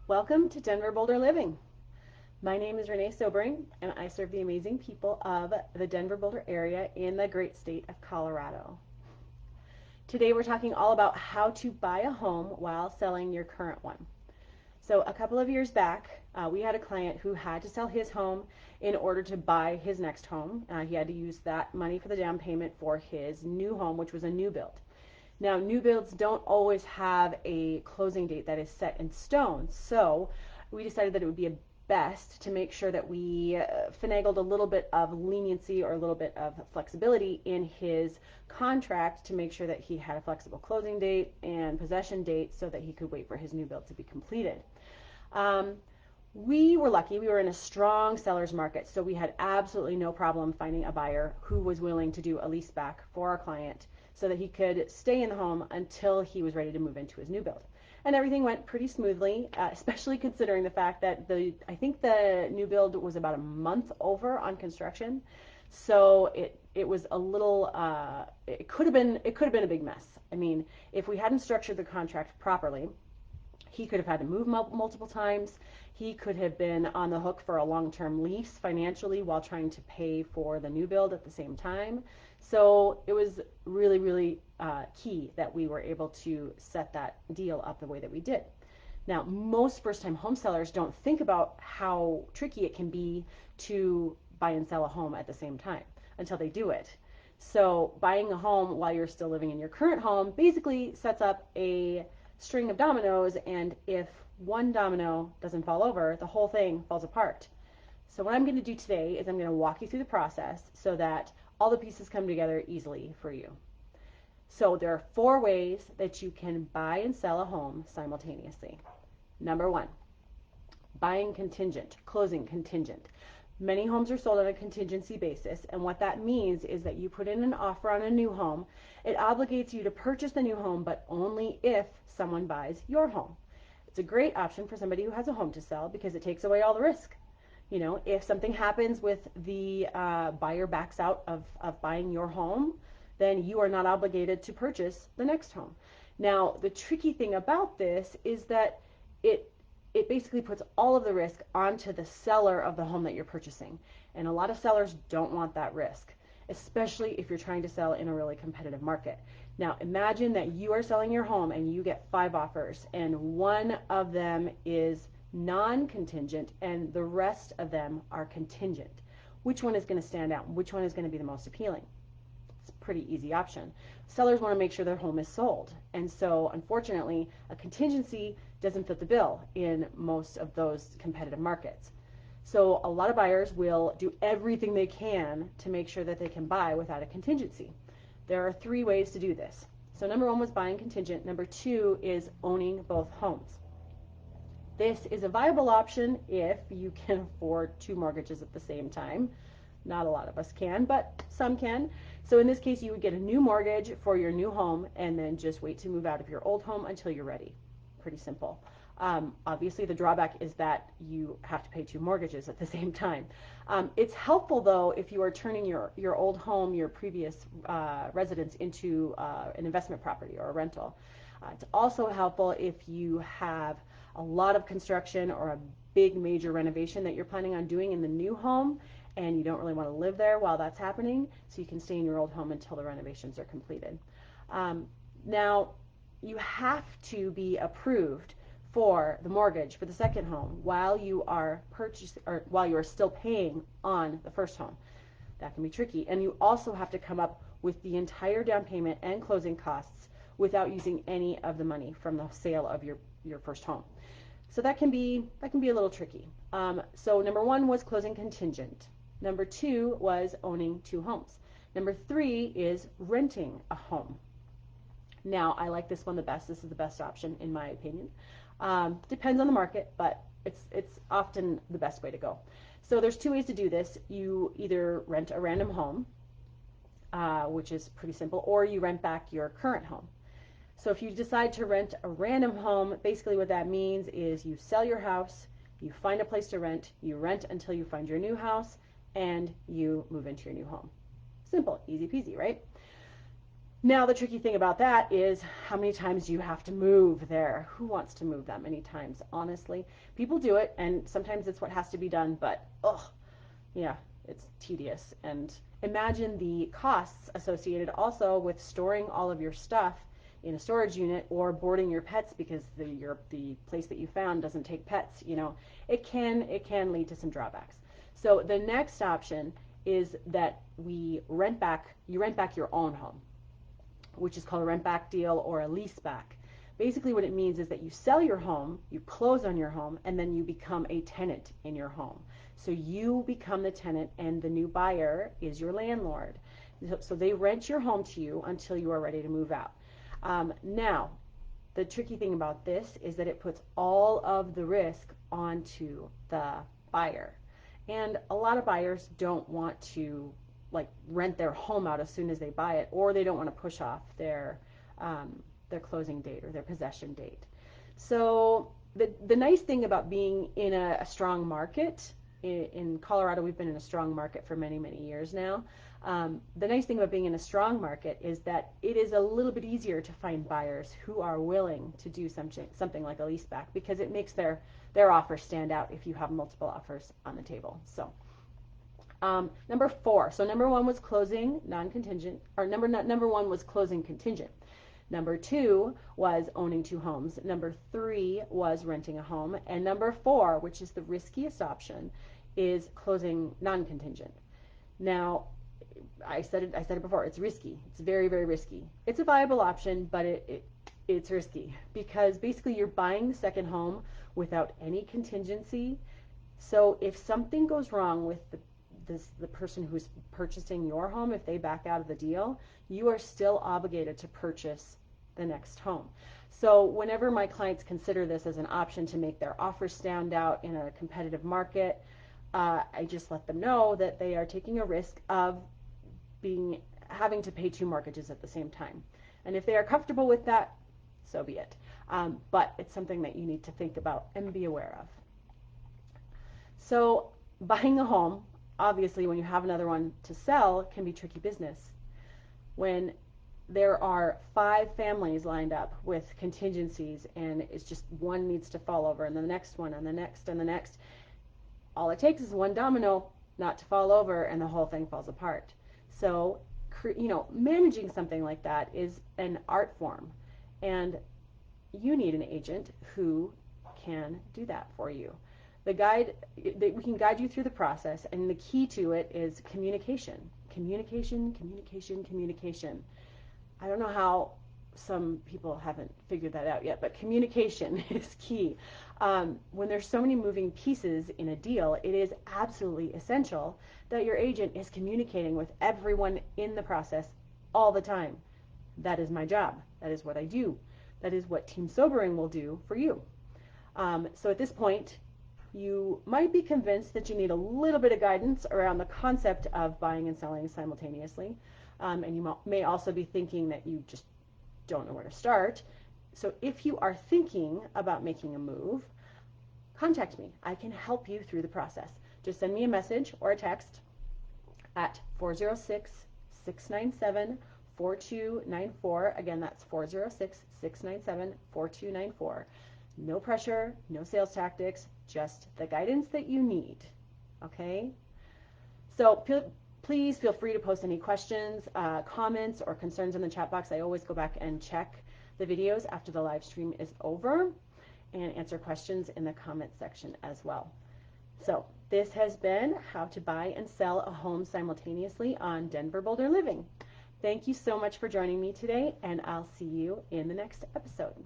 Welcome to Denver Boulder Living. My name is Renee Sobering, and I serve the amazing people of the Denver Boulder area in the great state of Colorado. Today we're talking all about how to buy a home while selling your current one. So a couple of years back, we had a client who had to sell his home in order to buy his next home. He had to use that money for the down payment for his new home, which was a new build. Now, new builds don't always have a closing date that is set in stone, so we decided that it would be best to make sure that we finagled a little bit of leniency or a little bit of flexibility in his contract to make sure that he had a flexible closing date and possession date so that he could wait for his new build to be completed. We were lucky. We were in a strong seller's market, so we had absolutely no problem finding a buyer who was willing to do a lease back for our client so that he could stay in the home until he was ready to move into his new build. And everything went pretty smoothly, especially considering the fact that I think the new build was about a month over on construction. So it was a little it could have been a big mess. I mean, if we hadn't structured the contract properly, he could have had to move multiple times. He could have been on the hook for a long-term lease financially while trying to pay for the new build at the same time. So it was really, really key that we were able to set that deal up the way that we did. Now, most first-time home sellers don't think about how tricky it can be to buy and sell a home at the same time until they do it. So buying a home while you're still living in your current home basically sets up a string of dominoes, and if one domino doesn't fall over, the whole thing falls apart. So what I'm going to do today is I'm going to walk you through the process so that all the pieces come together easily for you. So there are 4 ways that you can buy and sell a home simultaneously. Number 1, buying contingent, closing contingent. Many homes are sold on a contingency basis, and what that means is that you put in an offer on a new home. It obligates you to purchase the new home, but only if someone buys your home. It's a great option for somebody who has a home to sell because it takes away all the risk. You know, if something happens with the buyer backs out of buying your home, then you are not obligated to purchase the next home. Now, the tricky thing about this is that it basically puts all of the risk onto the seller of the home that you're purchasing. And a lot of sellers don't want that risk, especially if you're trying to sell in a really competitive market. Now, imagine that you are selling your home and you get 5 offers, and one of them is non-contingent and the rest of them are contingent. Which one is going to stand out? Which one is going to be the most appealing? It's a pretty easy option. Sellers want to make sure their home is sold. And so, unfortunately, a contingency doesn't fit the bill in most of those competitive markets. So a lot of buyers will do everything they can to make sure that they can buy without a contingency. There are 3 ways to do this. So number 1 was buying contingent. Number 2 is owning both homes. This is a viable option if you can afford 2 mortgages at the same time. Not a lot of us can, but some can. So in this case, you would get a new mortgage for your new home and then just wait to move out of your old home until you're ready. Pretty simple. Obviously, the drawback is that you have to pay 2 mortgages at the same time. It's helpful, though, if you are turning your old home, your previous residence, into an investment property or a rental. It's also helpful if you have a lot of construction or a big major renovation that you're planning on doing in the new home and you don't really want to live there while that's happening, so you can stay in your old home until the renovations are completed. Now, you have to be approved for the mortgage for the second home while you are while you are still paying on the first home. That can be tricky, and you also have to come up with the entire down payment and closing costs without using any of the money from the sale of your first home. So that can be a little tricky. So number 1 was closing contingent. Number 2 was owning 2 homes. Number 3 is renting a home. Now, I like this one the best. This is the best option in my opinion. Depends on the market, but it's often the best way to go. So there's 2 ways to do this. You either rent a random home, which is pretty simple, or you rent back your current home. So if you decide to rent a random home, basically what that means is you sell your house, you find a place to rent, you rent until you find your new house, and you move into your new home. Simple, easy peasy, right? Now, the tricky thing about that is how many times do you have to move there? Who wants to move that many times? Honestly, people do it, and sometimes it's what has to be done, but yeah, it's tedious. And imagine the costs associated also with storing all of your stuff in a storage unit or boarding your pets because the place that you found doesn't take pets. It can lead to some drawbacks. So the next option is that you rent back your own home, which is called a rent back deal or a lease back. Basically what it means is that you sell your home, you close on your home, and then you become a tenant in your home. So you become the tenant and the new buyer is your landlord. So they rent your home to you until you are ready to move out. Now, the tricky thing about this is that it puts all of the risk onto the buyer. And a lot of buyers don't want to rent their home out as soon as they buy it, or they don't want to push off their closing date or their possession date. So the nice thing about being in a strong market, in Colorado we've been in a strong market for many, many years now. The nice thing about being in a strong market is that it is a little bit easier to find buyers who are willing to do something like a leaseback, because it makes their offer stand out if you have multiple offers on the table. So number 4. So number 1 was closing non-contingent, or number 1 was closing contingent. Number 2 was owning 2 homes. Number 3 was renting a home. And number 4, which is the riskiest option, is closing non-contingent. Now, I said it before, it's risky. It's very, very risky. It's a viable option, but it's risky because basically you're buying the second home without any contingency. So if something goes wrong with the person who's purchasing your home, if they back out of the deal, you are still obligated to purchase the next home. So whenever my clients consider this as an option to make their offer stand out in a competitive market, I just let them know that they are taking a risk of having to pay 2 mortgages at the same time. And if they are comfortable with that, so be it. But it's something that you need to think about and be aware of. So buying a home, obviously when you have another one to sell, can be tricky business. When there are 5 families lined up with contingencies and it's just one needs to fall over and the next one and the next and the next, all it takes is one domino not to fall over and the whole thing falls apart. So, managing something like that is an art form, and you need an agent who can do that for you. We can guide you through the process, and the key to it is communication. Communication, communication, communication. I don't know how some people haven't figured that out yet, but communication is key. When there's so many moving pieces in a deal, it is absolutely essential that your agent is communicating with everyone in the process all the time. That is my job. That is what I do. That is what Team Sobering will do for you. So at this point, you might be convinced that you need a little bit of guidance around the concept of buying and selling simultaneously. And you may also be thinking that you just don't know where to start. So if you are thinking about making a move, contact me. I can help you through the process. Just send me a message or a text at 406-697-4294. Again, that's 406-697-4294. No pressure, no sales tactics, just the guidance that you need. Okay? So please feel free to post any questions, comments, or concerns in the chat box. I always go back and check the videos after the live stream is over and answer questions in the comment section as well. So this has been how to buy and sell a home simultaneously on Denver Boulder Living. Thank you so much for joining me today, and I'll see you in the next episode.